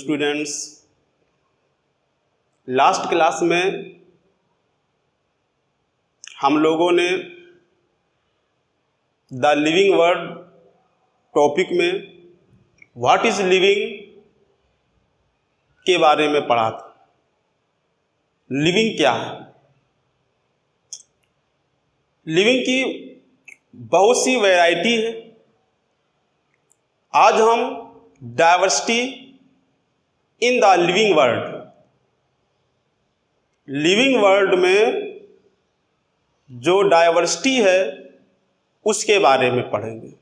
Students, last class में हम लोगों ने द लिविंग वर्ड टॉपिक में व्हाट इज लिविंग के बारे में पढ़ा था। लिविंग क्या है? लिविंग की बहुत सी वैरायटी है। आज हम diversity in the living world, living world में जो डाइवर्सिटी है उसके बारे में पढ़ेंगे।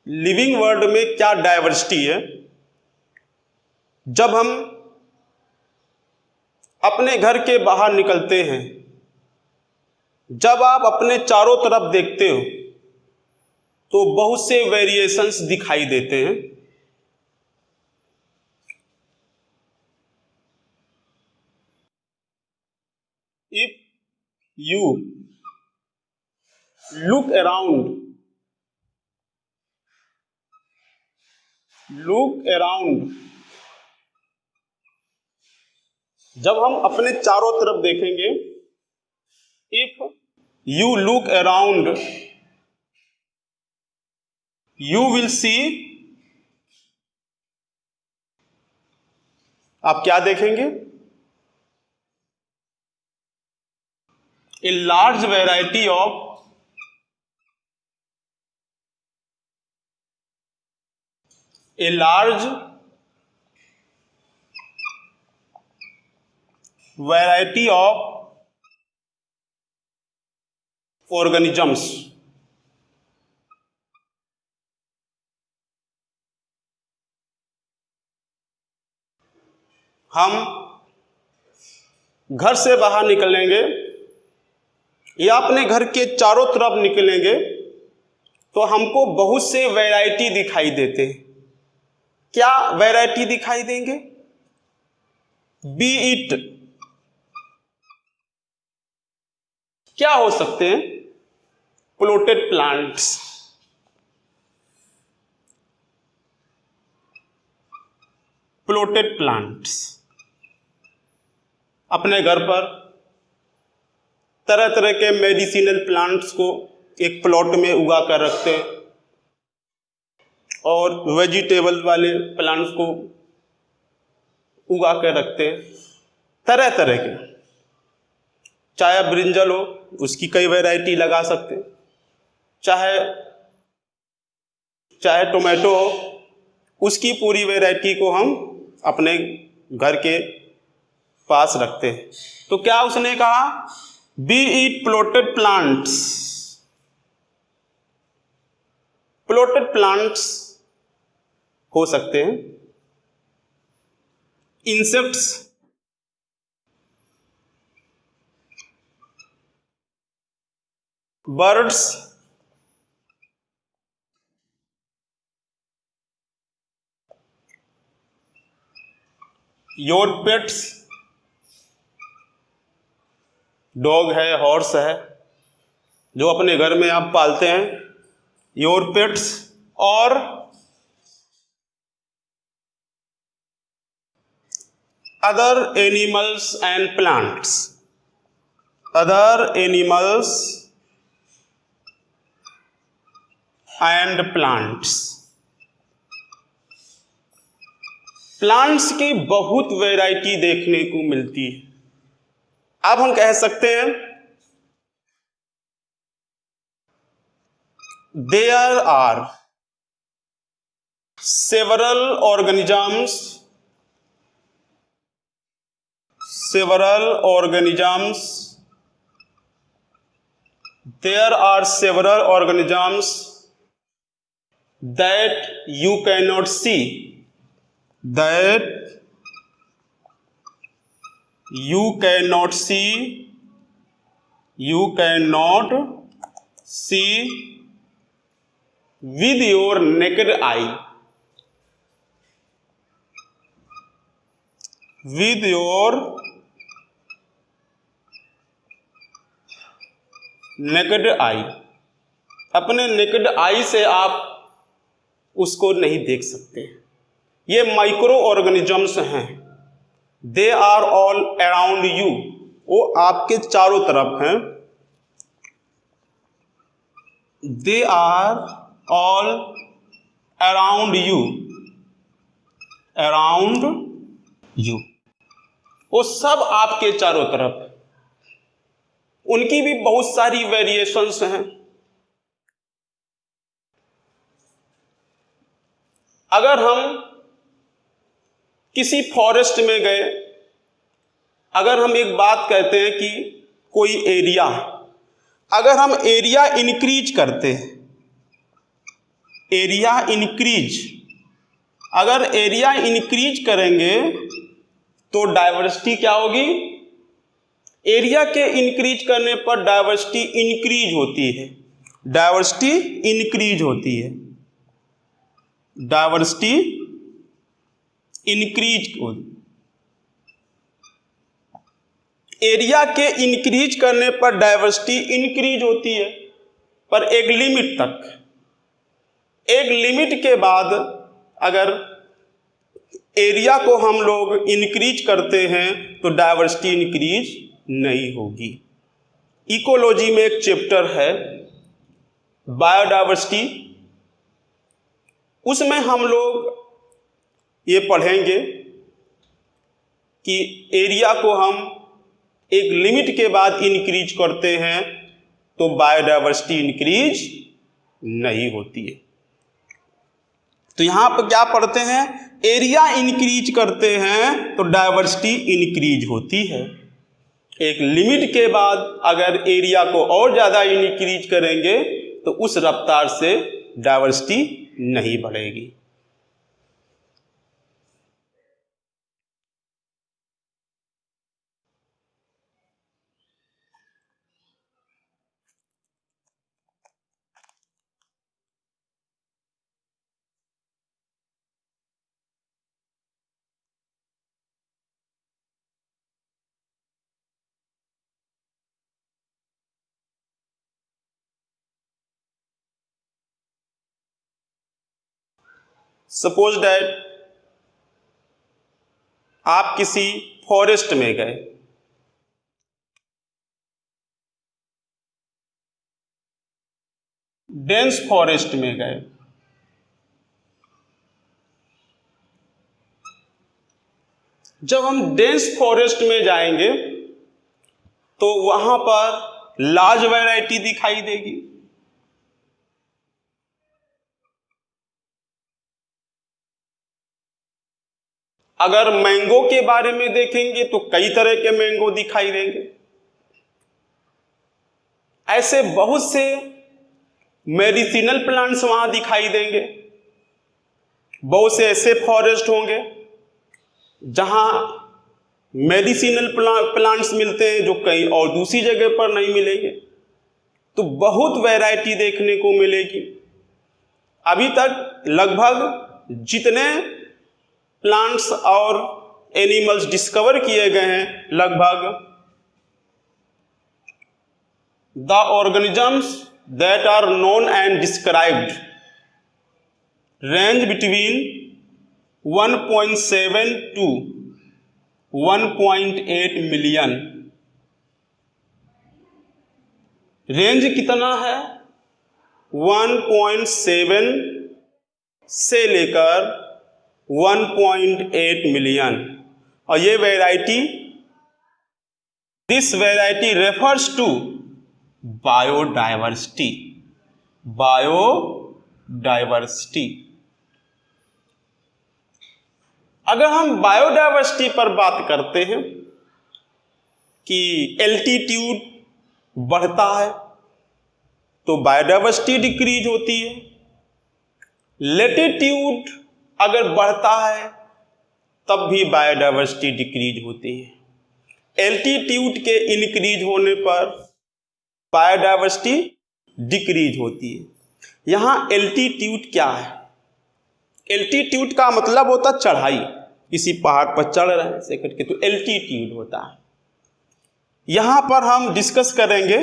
लिविंग वर्ल्ड में क्या डाइवर्सिटी है? जब हम अपने घर के बाहर निकलते हैं, जब आप अपने चारों तरफ देखते हो तो बहुत से वेरिएशंस दिखाई देते हैं। इफ यू लुक अराउंड, जब हम अपने चारों तरफ देखेंगे, if you look around you will see, आप क्या देखेंगे? A large variety of organisms। हम घर से बाहर निकलेंगे या अपने घर के चारों तरफ निकलेंगे तो हमको बहुत से वैरायटी दिखाई देते हैं। क्या वैरायटी दिखाई देंगे? बी इट, क्या हो सकते हैं? प्लॉटेड प्लांट्स, अपने घर पर तरह तरह के मेडिसिनल प्लांट्स को एक प्लॉट में उगा कर रखते हैं और वेजिटेबल वाले प्लांट्स को उगा कर रखते हैं, तरह तरह के। चाहे ब्रिंजल हो, उसकी कई वैरायटी लगा सकते हैं, चाहे टोमेटो हो, उसकी पूरी वैरायटी को हम अपने घर के पास रखते हैं। तो क्या उसने कहा? B it plotted plants. Plotted plants हो सकते हैं insects, birds, your pets, dog है, हॉर्स है, जो अपने घर में आप पालते हैं, योर पेट्स, और other animals and plants, plants की बहुत वैरायटी देखने को मिलती है। अब हम कह सकते हैं there are several organisms that you cannot see, you cannot see with your naked eye. With your naked eye, अपने नेकेड आई से आप उसको नहीं देख सकते। ये माइक्रो ऑर्गेनिजम्स हैं, they are all around you, वो आपके चारों तरफ हैं। They are all around you, around you, वो सब आपके चारों तरफ। उनकी भी बहुत सारी वेरिएशंस हैं। अगर हम किसी फॉरेस्ट में गए, अगर हम एक बात कहते हैं कि कोई एरिया, अगर हम एरिया इंक्रीज करते हैं, एरिया इंक्रीज, अगर एरिया इंक्रीज करेंगे तो डाइवर्सिटी क्या होगी? एरिया के इंक्रीज करने पर डाइवर्सिटी इंक्रीज होती है, डाइवर्सिटी इंक्रीज होती है, डाइवर्सिटी इंक्रीज होती। एरिया के इंक्रीज करने पर डाइवर्सिटी इंक्रीज होती है, पर एक लिमिट तक। एक लिमिट के बाद अगर एरिया को हम लोग इंक्रीज करते हैं तो डाइवर्सिटी इंक्रीज नहीं होगी। इकोलॉजी में एक चैप्टर है बायोडाइवर्सिटी, उसमें हम लोग ये पढ़ेंगे कि एरिया को हम एक लिमिट के बाद इंक्रीज करते हैं तो बायोडाइवर्सिटी इंक्रीज नहीं होती है। तो यहां पर क्या पढ़ते हैं? एरिया इंक्रीज करते हैं तो डाइवर्सिटी इंक्रीज होती है। एक लिमिट के बाद अगर एरिया को और ज़्यादा इंक्रीज करेंगे तो उस रफ्तार से डाइवर्सिटी नहीं बढ़ेगी। सपोज दैट आप किसी फॉरेस्ट में गए, डेंस फॉरेस्ट में गए, जब हम डेंस फॉरेस्ट में जाएंगे तो वहां पर लार्ज वैरायटी दिखाई देगी। अगर मैंगो के बारे में देखेंगे तो कई तरह के मैंगो दिखाई देंगे। ऐसे बहुत से मेडिसिनल प्लांट्स वहां दिखाई देंगे। बहुत से ऐसे फॉरेस्ट होंगे जहां मेडिसिनल प्लांट्स मिलते हैं जो कहीं और दूसरी जगह पर नहीं मिलेंगे। तो बहुत वैरायटी देखने को मिलेगी। अभी तक लगभग जितने प्लांट्स और एनिमल्स डिस्कवर किए गए हैं, लगभग the organisms that are known and described range between 1.7 to 1.8 million. Range कितना है? 1.7 से लेकर 1.8 मिलियन। और ये variety, this variety refers to biodiversity, biodiversity. अगर हम बायोडाइवर्सिटी पर बात करते हैं कि एल्टीट्यूड बढ़ता है तो बायोडाइवर्सिटी डिक्रीज होती है। लेटीट्यूड अगर बढ़ता है तब भी बायोडाइवर्सिटी डिक्रीज होती है। एल्टीट्यूड के इंक्रीज होने पर बायोडाइवर्सिटी डिक्रीज होती है। यहाँ एल्टीट्यूड क्या है? एल्टीट्यूड का मतलब होता है चढ़ाई, किसी पहाड़ पर चढ़ रहे हैं ऐसे करके, तो एल्टीट्यूड होता है। यहाँ पर हम डिस्कस करेंगे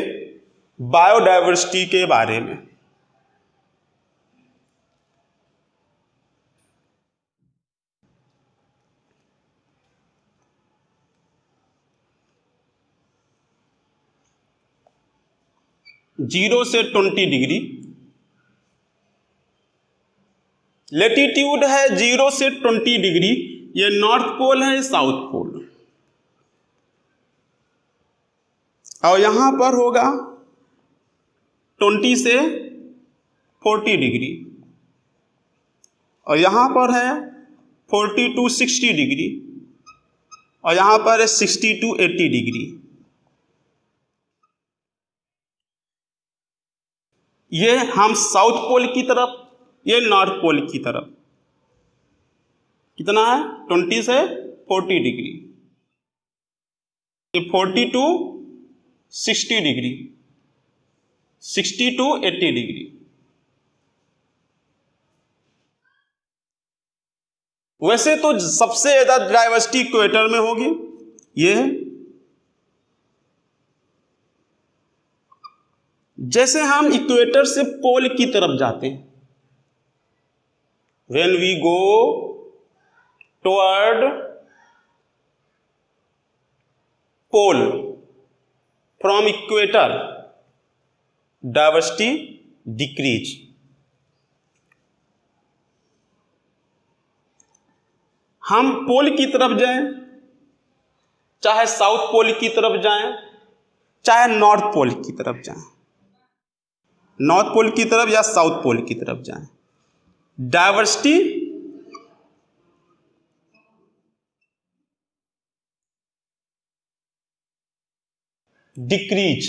बायोडाइवर्सिटी के बारे में। जीरो से 20 डिग्री लेटीट्यूड है, 0 से 20 डिग्री, ये नॉर्थ पोल है, साउथ पोल। और यहां पर होगा 20 से 40 डिग्री, और यहां पर है 40 टू 60 डिग्री, और यहां पर है 60 टू 80 डिग्री। ये हम साउथ पोल की तरफ, ये नॉर्थ पोल की तरफ। कितना है? 20 से 40 डिग्री, ये 40 टू 60 डिग्री, 60 टू 80 डिग्री। वैसे तो सबसे ज्यादा डाइवर्सिटी इक्वेटर में होगी, ये है। जैसे हम इक्वेटर से पोल की तरफ जाते हैं, when we go toward pole from equator, diversity decrease. हम पोल की तरफ जाएं, चाहे साउथ पोल की तरफ जाएं, चाहे नॉर्थ पोल की तरफ जाएं, नॉर्थ पोल की तरफ या साउथ पोल की तरफ जाएं, डाइवर्सिटी डिक्रीज,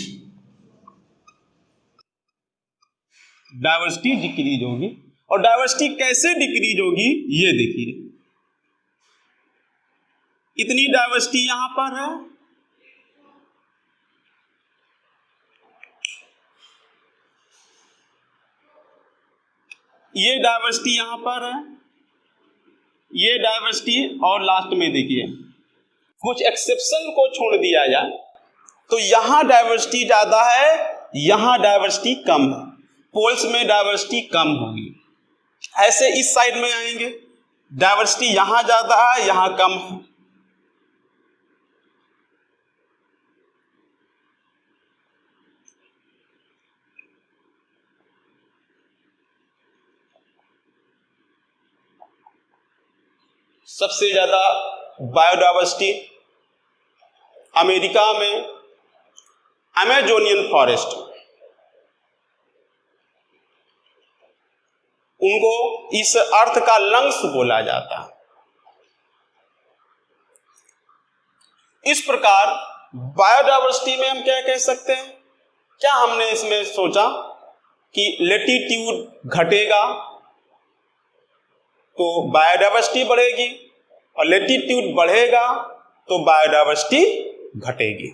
डाइवर्सिटी डिक्रीज होगी। और डाइवर्सिटी कैसे डिक्रीज होगी ये देखिए, इतनी डाइवर्सिटी यहां पर है, ये डाइवर्सिटी यहां पर है, ये डाइवर्सिटी, और लास्ट में देखिए कुछ एक्सेप्शन को छोड़ दिया जाए तो यहां डाइवर्सिटी ज्यादा है, यहां डाइवर्सिटी कम है, पोल्स में डाइवर्सिटी कम होगी। ऐसे इस साइड में आएंगे, डाइवर्सिटी यहां ज्यादा है, यहां कम है। सबसे ज्यादा बायोडाइवर्सिटी अमेरिका में अमेजोनियन फॉरेस्ट, उनको इस अर्थ का लंग्स बोला जाता है। इस प्रकार बायोडाइवर्सिटी में हम क्या कह सकते हैं? क्या हमने इसमें सोचा कि लेटीट्यूड घटेगा तो बायोडाइवर्सिटी बढ़ेगी, और लेटीट्यूड बढ़ेगा तो बायोडाइवर्सिटी घटेगी।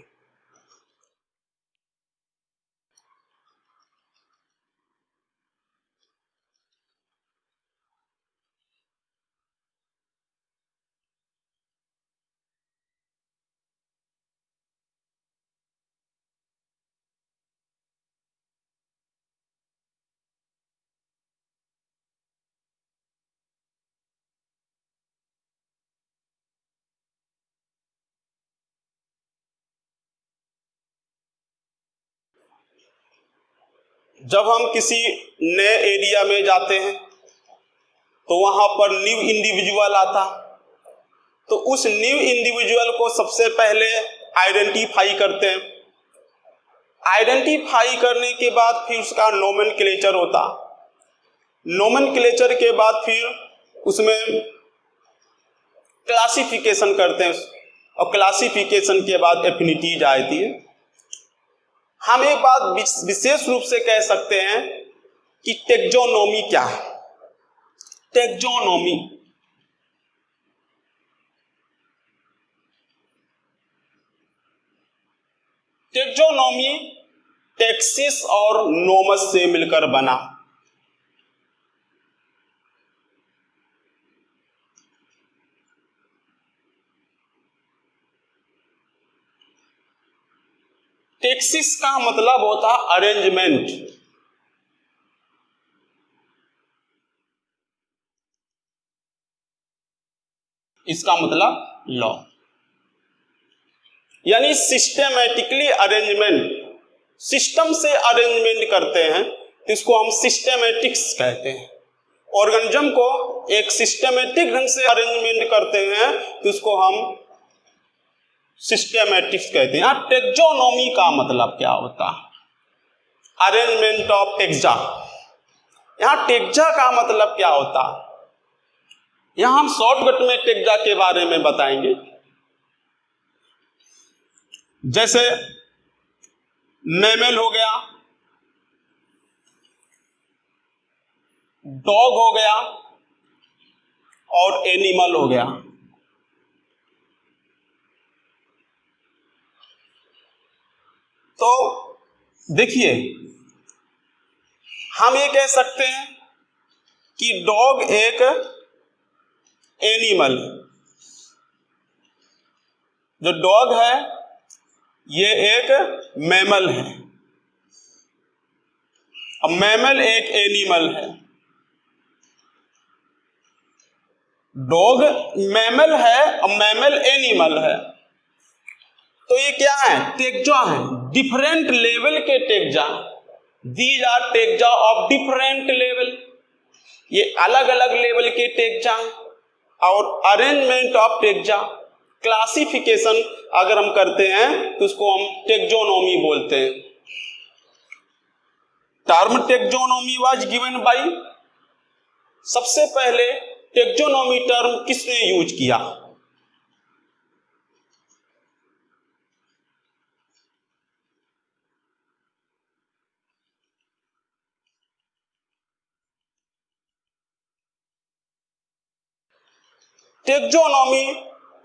जब हम किसी नए एरिया में जाते हैं तो वहां पर न्यू इंडिविजुअल आता, तो उस न्यू इंडिविजुअल को सबसे पहले आइडेंटिफाई करते हैं। आइडेंटिफाई करने के बाद फिर उसका नोमेनक्लेचर होता, नोमेनक्लेचर के बाद फिर उसमें क्लासिफिकेशन करते हैं, और क्लासिफिकेशन के बाद एफिनिटीज आती है। हम एक बात विशेष रूप से कह सकते हैं कि टेक्सोनोमी क्या है। टेक्सोनोमी टेक्सोनोमी टेक्सिस और नोमस से मिलकर बना। टेक्सिस का मतलब होता अरेंजमेंट। इसका मतलब लॉ, यानी सिस्टेमेटिकली अरेंजमेंट, सिस्टम से अरेंजमेंट करते हैं तो इसको हम सिस्टेमेटिक्स कहते हैं। ऑर्गेनिज्म को एक सिस्टेमेटिक ढंग से अरेंजमेंट करते हैं तो इसको हम सिस्टेमेटिक्स कहते हैं। यहाँ टेक्सोनोमी का मतलब क्या होता है? Arrangement of taxa. यहाँ टेक्सा का मतलब क्या होता है? यहाँ हम शॉर्टकट में टेक्सा के बारे में बताएंगे। जैसे मैमल हो गया, डॉग हो गया और एनिमल हो गया। तो देखिए, हम ये कह सकते हैं कि डॉग एक एनिमल, जो डॉग है ये एक मैमल है। अब मैमल एक एनिमल है, डॉग मैमल है और मैमल एनिमल है। तो ये क्या है? टेक्सा है, डिफरेंट लेवल के taxa. These are taxa of different level, ये अलग अलग लेवल के टेक्सा। और अरेंजमेंट ऑफ टेक्सा, क्लासिफिकेशन अगर हम करते हैं तो उसको हम टेक्सोनोमी बोलते हैं। Term taxonomy was given by, सबसे पहले टेक्सोनोमी टर्म किसने यूज किया? टेक्सोनोमी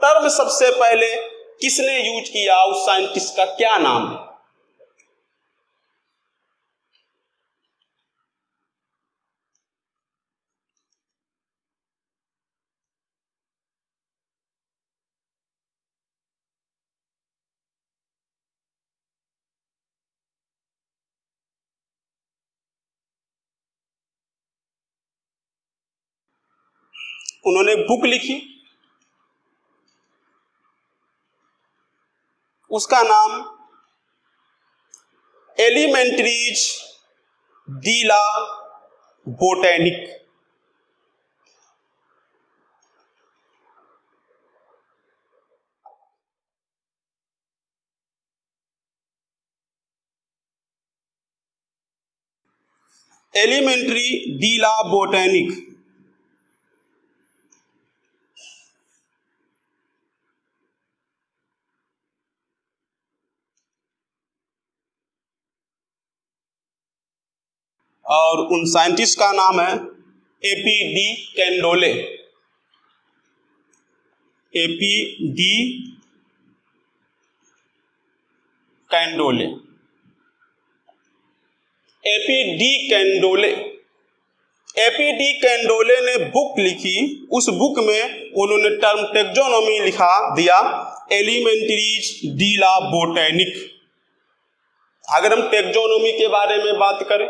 टर्म सबसे पहले किसने यूज किया? उस साइंटिस्ट का क्या नाम है? उन्होंने बुक लिखी, उसका नाम elementaire de la botanique. Elementaire de la botanique. और उन साइंटिस्ट का नाम है AP de Candolle. AP de Candolle. AP de Candolle. AP de Candolle ने बुक लिखी, उस बुक में उन्होंने टर्म टेक्सोनोमी लिखा दिया, एलिमेंट्रीज डी ला बोटेनिक। अगर हम टेक्सोनोमी के बारे में बात करें,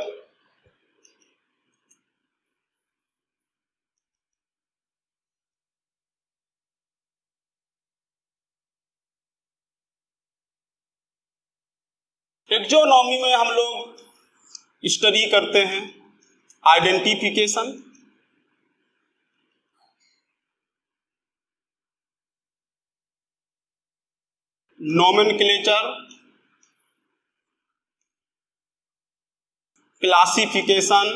टेक्सोनोमी में हम लोग स्टडी करते हैं आइडेंटिफिकेशन, नोमेनक्लेचर, क्लासिफिकेशन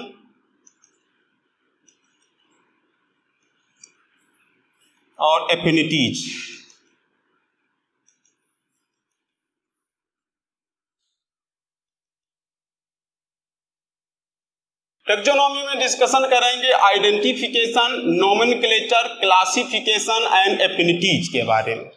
और एफिनिटीज। टेक्सोनोमी में डिस्कशन करेंगे identification, nomenclature, classification and affinities के बारे में।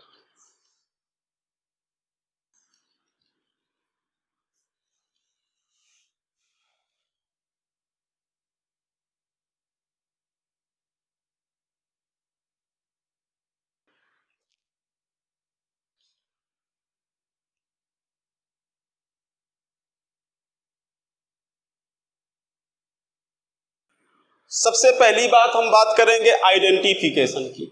सबसे पहली बात हम बात करेंगे आइडेंटिफिकेशन की।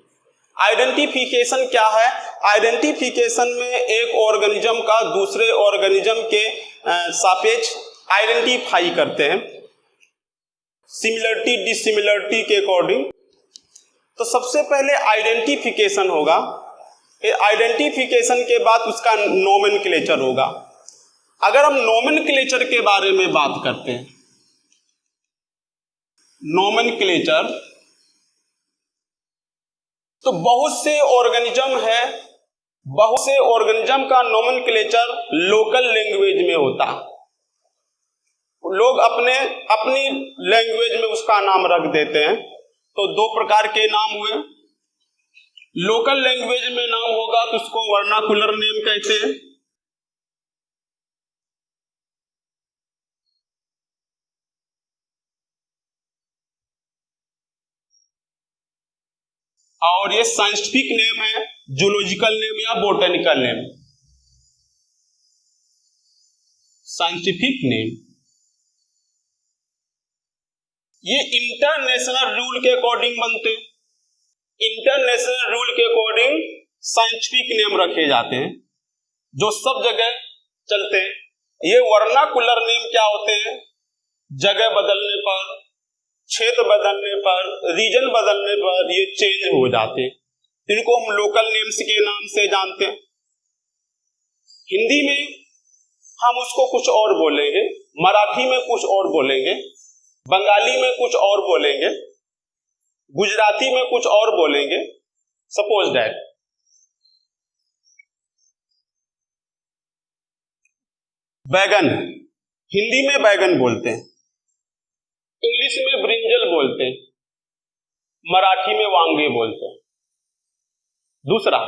आइडेंटिफिकेशन क्या है? आइडेंटिफिकेशन में एक ऑर्गेनिज्म का दूसरे ऑर्गेनिज्म के सापेक्ष आइडेंटिफाई करते हैं, सिमिलरिटी डिसिमिलरिटी के अकॉर्डिंग। तो सबसे पहले आइडेंटिफिकेशन होगा, आइडेंटिफिकेशन के बाद उसका नोमेनक्लेचर होगा। अगर हम नोमेनक्लेचर के बारे में बात करते हैं, नोमेनक्लेचर, तो बहुत से ऑर्गेनिज्म है, बहुत से ऑर्गेनिज्म का नोमेनक्लेचर लोकल लैंग्वेज में होता है। लोग अपनी लैंग्वेज में उसका नाम रख देते हैं। तो दो प्रकार के नाम हुए। लोकल लैंग्वेज में नाम होगा तो उसको वर्नाकुलर नेम कहते हैं, और ये साइंटिफिक नेम है, जूलॉजिकल नेम या बोटेनिकल नेम। साइंटिफिक नेम ये इंटरनेशनल रूल के अकॉर्डिंग बनते हैं। इंटरनेशनल रूल के अकॉर्डिंग साइंटिफिक नेम रखे जाते हैं जो सब जगह चलते हैं। ये वर्नाकुलर नेम क्या होते हैं? जगह बदलने पर, क्षेत्र बदलने पर, रीजन बदलने पर ये चेंज हो जाते हैं। इनको हम लोकल नेम्स के नाम से जानते हैं। हिंदी में हम उसको कुछ और बोलेंगे, मराठी में कुछ और बोलेंगे, बंगाली में कुछ और बोलेंगे, गुजराती में कुछ और बोलेंगे। सपोज दैट बैगन, हिंदी में बैगन बोलते हैं, इंग्लिश में ब्रिंजल बोलते हैं, मराठी में वांगे बोलते हैं। दूसरा,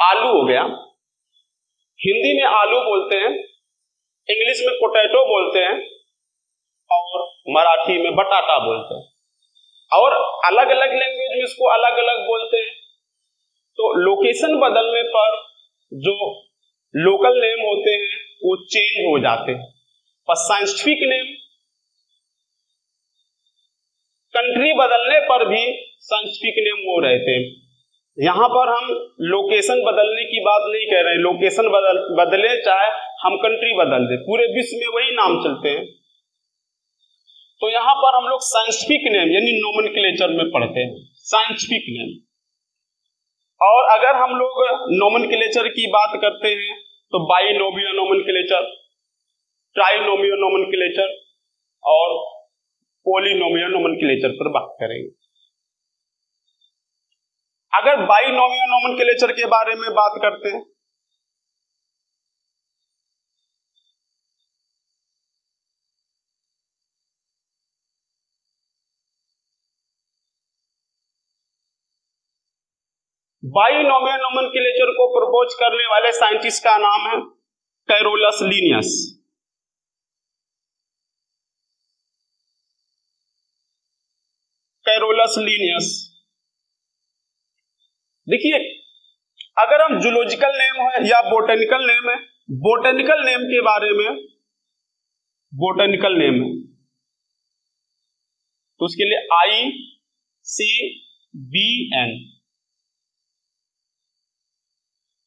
आलू हो गया, हिंदी में आलू बोलते हैं, इंग्लिश में पोटैटो बोलते हैं और मराठी में बटाटा बोलते हैं। और अलग अलग लैंग्वेज में इसको अलग अलग बोलते हैं। तो लोकेशन बदलने पर जो लोकल नेम होते हैं वो चेंज हो जाते हैं। पर साइंटिफिक नेम, कंट्री बदलने पर भी साइंटिफिक नेम वो रहते हैं। यहां पर हम लोकेशन बदलने की बात नहीं कह रहे हैं। लोकेशन बदले चाहे हम कंट्री बदल दे, पूरे विश्व में वही नाम चलते हैं। तो यहां पर हम लोग साइंटिफिक नेम यानी नोमेनक्लेचर में पढ़ते हैं, साइंटिफिक नेम। और अगर हम लोग नोमेनक्लेचर की बात करते हैं तो बाइनोमियल नोमेनक्लेचर, ट्राइनोमियल नोमेनक्लेचर और पॉलिनोमियल नोमेनक्लेचर पर बात करेंगे। अगर बाइनोमियल नोमेनक्लेचर के बारे में बात करते हैं, बाइनोमियल नोमेनक्लेचर को प्रपोज करने वाले साइंटिस्ट का नाम है कैरोलस लीनियस। Carolus Linnaeus. देखिए, अगर हम जूलॉजिकल नेम है या बोटेनिकल नेम है, बोटेनिकल नेम के बारे में, बोटेनिकल नेम है तो उसके लिए ICBN,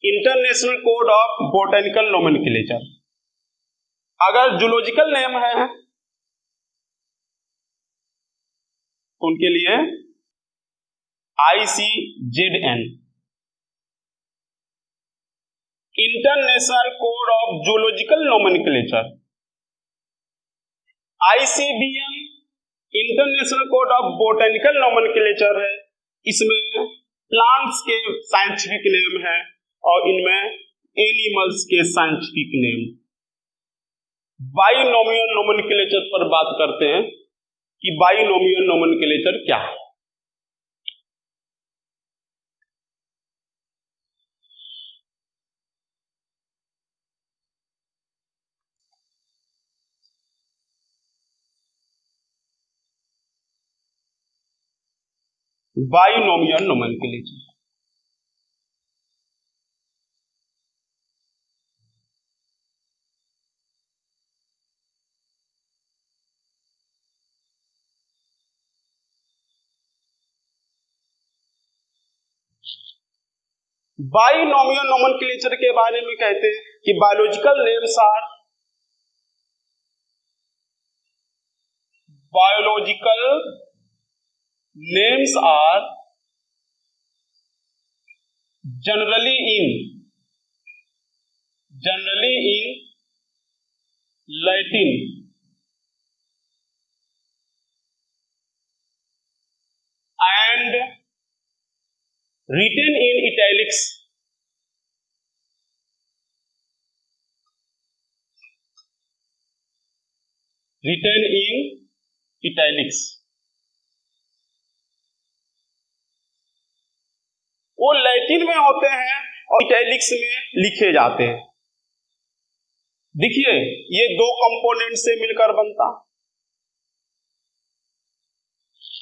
international code of botanical nomenclature. अगर जूलॉजिकल नेम है तो उनके लिए ICZN, international code of zoological nomenclature. ICBN international code of botanical nomenclature है। इसमें प्लांट्स के साइंटिफिक नेम है और इनमें एनिमल्स के साइंटिफिक नेम। बाइनोमियल नोमेनक्लेचर पर बात करते हैं कि बाइनोमियल नोमेनक्लेचर क्या है। बाइनोमियल नोमेनक्लेचर, बाइनोमियल नोमेनक्लेचर के बारे में कहते हैं कि biological names are generally in Latin and written in italics. वो लैटिन में होते हैं और इटैलिक्स में लिखे जाते हैं। देखिए ये दो कंपोनेंट से मिलकर बनता।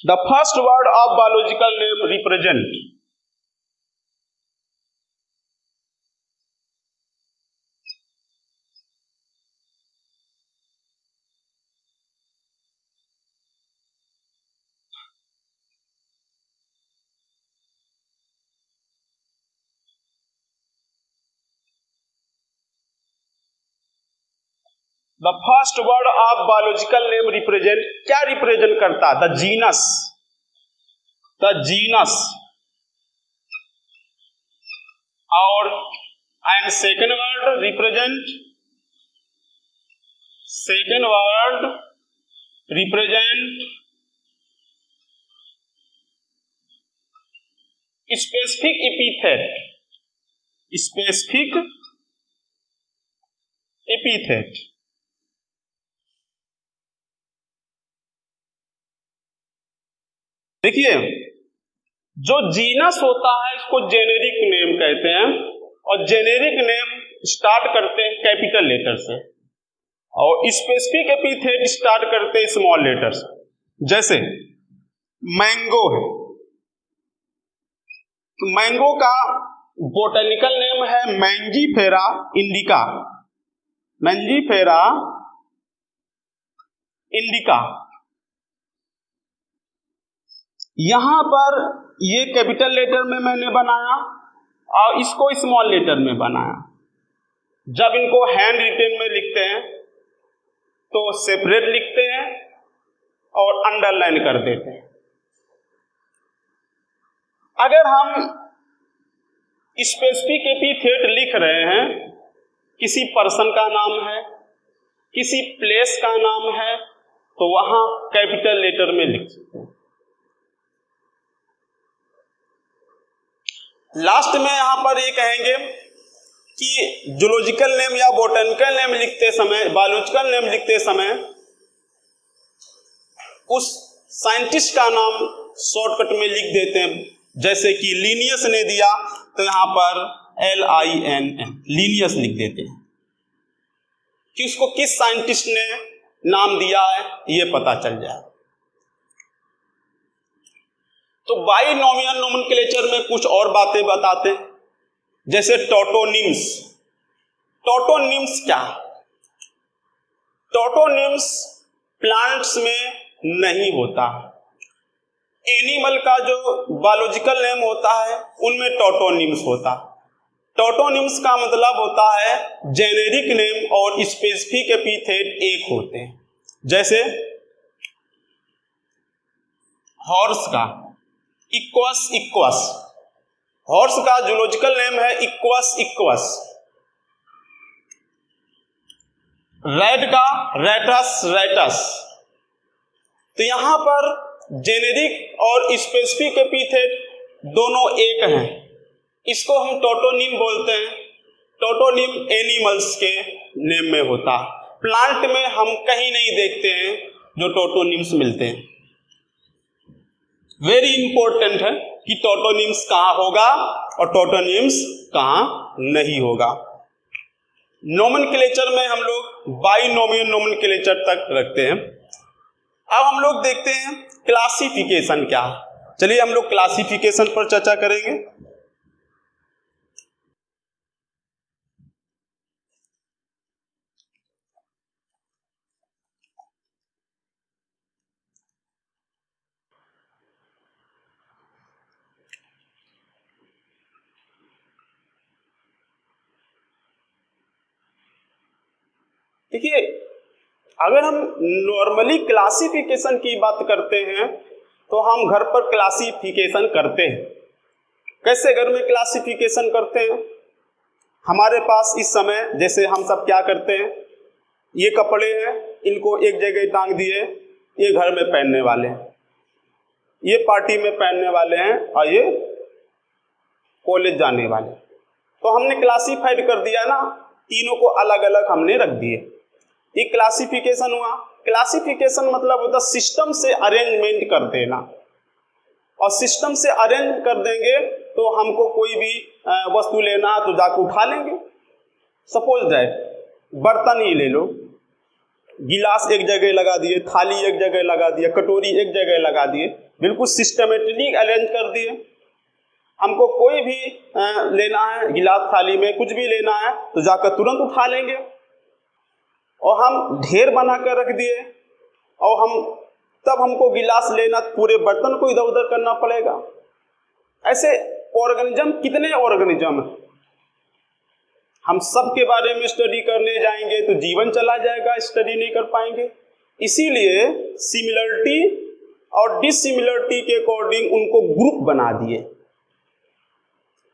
The first word of biological name represent, the first word of biological name represent, क्या रिप्रेजेंट करता? द जीनस और and second word represent specific epithet. देखिए जो जीनस होता है इसको जेनेरिक नेम कहते हैं और जेनेरिक नेम स्टार्ट करते हैं कैपिटल लेटर से और स्पेसिफिक एपिथेट स्टार्ट करते हैं स्मॉल लेटर से। जैसे मैंगो है तो मैंगो का बोटेनिकल नेम है मैंजीफेरा इंडिका। यहां पर ये कैपिटल लेटर में मैंने बनाया और इसको स्मॉल लेटर में बनाया। जब इनको हैंड रिटेन में लिखते हैं तो सेपरेट लिखते हैं और अंडरलाइन कर देते हैं। अगर हम स्पेसिफिक एपिथेट लिख रहे हैं, किसी पर्सन का नाम है, किसी प्लेस का नाम है, तो वहां कैपिटल लेटर में लिख सकते हैं। लास्ट में यहां पर ये कहेंगे कि जूलॉजिकल नेम या बोटेनिकल नेम लिखते समय, बायोलॉजिकल नेम लिखते समय उस साइंटिस्ट का नाम शॉर्टकट में लिख देते हैं। जैसे कि लीनियस ने दिया तो यहां पर LINN लीनियस लिख देते हैं कि उसको किस साइंटिस्ट ने नाम दिया है ये पता चल जाए। तो बाइनोमियल नोमेनक्लेचर में कुछ और बातें बताते हैं, जैसे टोटोनिम्स क्या? टोटोनिम्स प्लांट्स में नहीं होता। एनिमल का जो बायोलॉजिकल नेम होता है उनमें टोटोनिम्स होता। टोटोनिम्स का मतलब होता है जेनेरिक नेम और स्पेसिफिक एपिथेट एक होते हैं। जैसे हॉर्स का इक्वस, हॉर्स का जूलॉजिकल नेम है इक्वस। रैट का रैटस। तो यहां पर जेनेरिक और स्पेसिफिक एपिथेट दोनों एक हैं, इसको हम टोटोनिम बोलते हैं। टोटोनिम एनिमल्स के नेम में होता है, प्लांट में हम कहीं नहीं देखते हैं जो टोटोनिम्स मिलते हैं। वेरी इंपॉर्टेंट है कि टोटोनिम्स कहां होगा और टोटोनिम्स कहां नहीं होगा। नोमेनक्लेचर में हम लोग बाइनोमियल नोमेनक्लेचर तक रखते हैं। अब हम लोग देखते हैं क्लासिफिकेशन क्या है। चलिए हम लोग क्लासिफिकेशन पर चर्चा करेंगे। देखिए, अगर हम नॉर्मली क्लासिफिकेशन की बात करते हैं तो हम घर पर क्लासिफिकेशन करते हैं। कैसे घर में क्लासिफिकेशन करते हैं? हमारे पास इस समय जैसे हम सब क्या करते हैं, ये कपड़े हैं, इनको एक जगह टांग दिए, ये घर में पहनने वाले हैं, ये पार्टी में पहनने वाले हैं, और ये कॉलेज जाने वाले। तो हमने क्लासिफाइड कर दिया ना, तीनों को अलग अलग हमने रख दिए। ये क्लासिफिकेशन हुआ। क्लासिफिकेशन मतलब होता सिस्टम से अरेंजमेंट कर देना, और सिस्टम से अरेंज कर देंगे तो हमको कोई भी वस्तु लेना तो जाकर उठा लेंगे। सपोज दैट बर्तन ही ले लो, गिलास एक जगह लगा दिए, थाली एक जगह लगा दिया, कटोरी एक जगह लगा दिए, बिल्कुल सिस्टमेटिकली अरेंज कर दिए। हमको कोई भी लेना है, गिलास थाली में कुछ भी लेना है तो जाकर तुरंत उठा लेंगे। और हम ढेर बना कर रख दिए, और तब हमको गिलास लेना, पूरे बर्तन को इधर उधर करना पड़ेगा। ऐसे ऑर्गेनिज्म, कितने ऑर्गेनिज्म हैं, हम सब के बारे में स्टडी करने जाएंगे तो जीवन चला जाएगा, स्टडी नहीं कर पाएंगे। इसीलिए सिमिलरिटी और डिसिमिलरिटी के अकॉर्डिंग उनको ग्रुप बना दिए।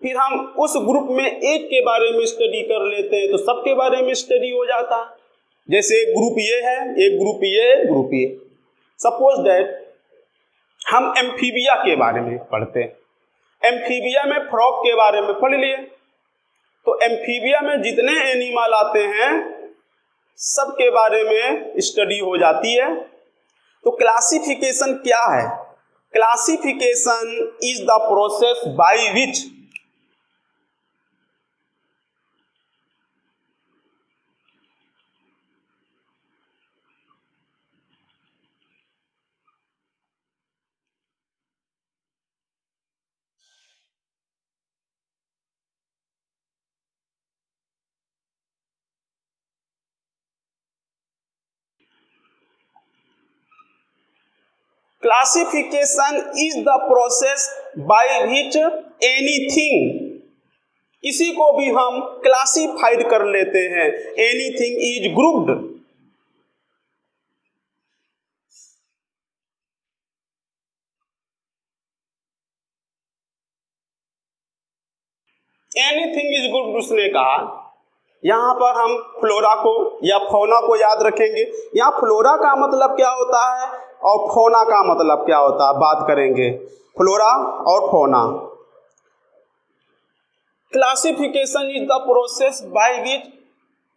फिर हम उस ग्रुप में एक के बारे में स्टडी कर लेते हैं तो सबके बारे में स्टडी हो जाता। जैसे एक ग्रुप ये है, एक ग्रुप ये है, ग्रुप ये। सपोज दैट हम एम्फीबिया के बारे में पढ़ते हैं। एम्फीबिया में फ्रॉग के बारे में पढ़ लिए, तो एम्फीबिया में जितने एनिमल आते हैं सब के बारे में स्टडी हो जाती है। तो क्लासिफिकेशन क्या है? Classification is the process by which classification is the process by which anything, किसी को भी हम क्लासिफाइड कर लेते हैं। Anything is grouped. Anything is grouped उसने कहा। यहां पर हम फ्लोरा को या फौना को याद रखेंगे। यहाँ फ्लोरा का मतलब क्या होता है और फौना का मतलब क्या होता है बात करेंगे। फ्लोरा और fauna. Classification is the process by which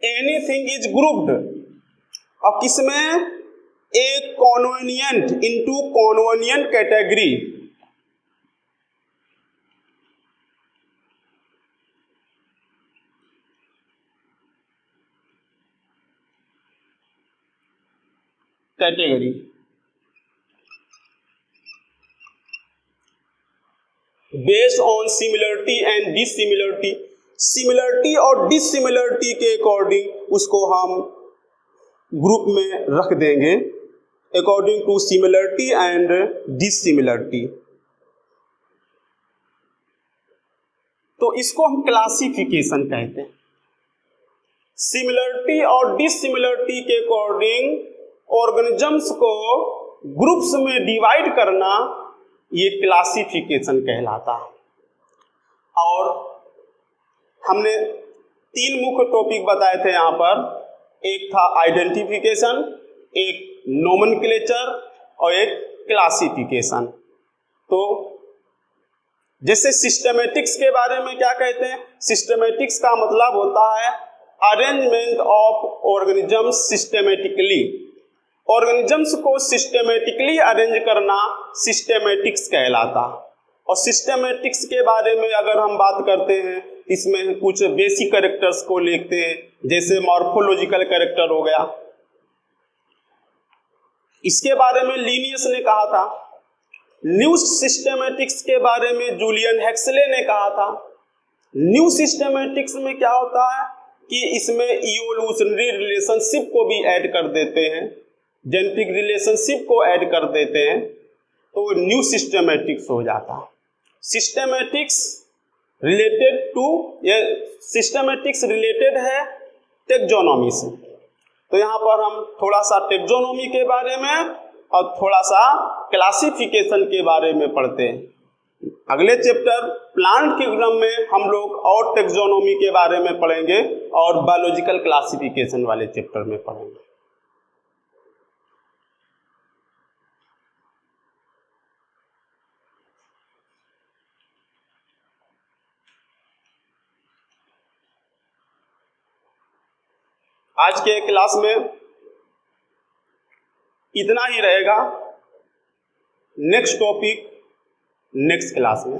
anything is grouped, और किसमें? एक convenient into convenient category. Category based on similarity and dissimilarity. Similarity और डिसिमिलरिटी के अकॉर्डिंग उसको हम ग्रुप में रख देंगे, according to similarity and dissimilarity. तो इसको हम क्लासिफिकेशन कहते हैं। सिमिलरिटी और डिसिमिलरिटी के अकॉर्डिंग ऑर्गेनिजम्स को ग्रुप्स में डिवाइड करना, ये क्लासिफिकेशन कहलाता है। और हमने 3 मुख्य टॉपिक बताए थे यहाँ पर। एक था आइडेंटिफिकेशन, एक नोमेनक्लेचर और एक क्लासिफिकेशन। तो जैसे सिस्टमेटिक्स के बारे में क्या कहते हैं? सिस्टमेटिक्स का मतलब होता है arrangement of organisms systematically. Organisms को सिस्टमेटिकली अरेंज करना सिस्टमेटिक्स कहलाता। और सिस्टमेटिक्स के बारे में अगर हम बात करते हैं, इसमें कुछ बेसिक कैरेक्टर्स को लिखते हैं, जैसे मॉर्फोलॉजिकल कैरेक्टर हो गया। इसके बारे में लिनियस ने कहा था। न्यू सिस्टमेटिक्स के बारे में जूलियन हेक्सले ने कहा था। न्यू सिस्टमेटिक्स में क्या होता है कि इसमें इवोल्यूशनरी रिलेशनशिप को भी ऐड कर देते हैं, जेनेटिक रिलेशनशिप को ऐड कर देते हैं, तो न्यू सिस्टमेटिक्स हो जाता है। सिस्टमेटिक्स रिलेटेड टू, ये सिस्टमेटिक्स रिलेटेड है टेक्सोनॉमी से। तो यहाँ पर हम थोड़ा सा टेक्सोनोमी के बारे में और थोड़ा सा क्लासिफिकेशन के बारे में पढ़ते हैं। अगले चैप्टर प्लांट किंगडम में हम लोग और टेक्सोनोमी के बारे में पढ़ेंगे और बायोलॉजिकल क्लासिफिकेशन वाले चैप्टर में पढ़ेंगे। आज के क्लास में इतना ही रहेगा। नेक्स्ट टॉपिक नेक्स्ट क्लास में।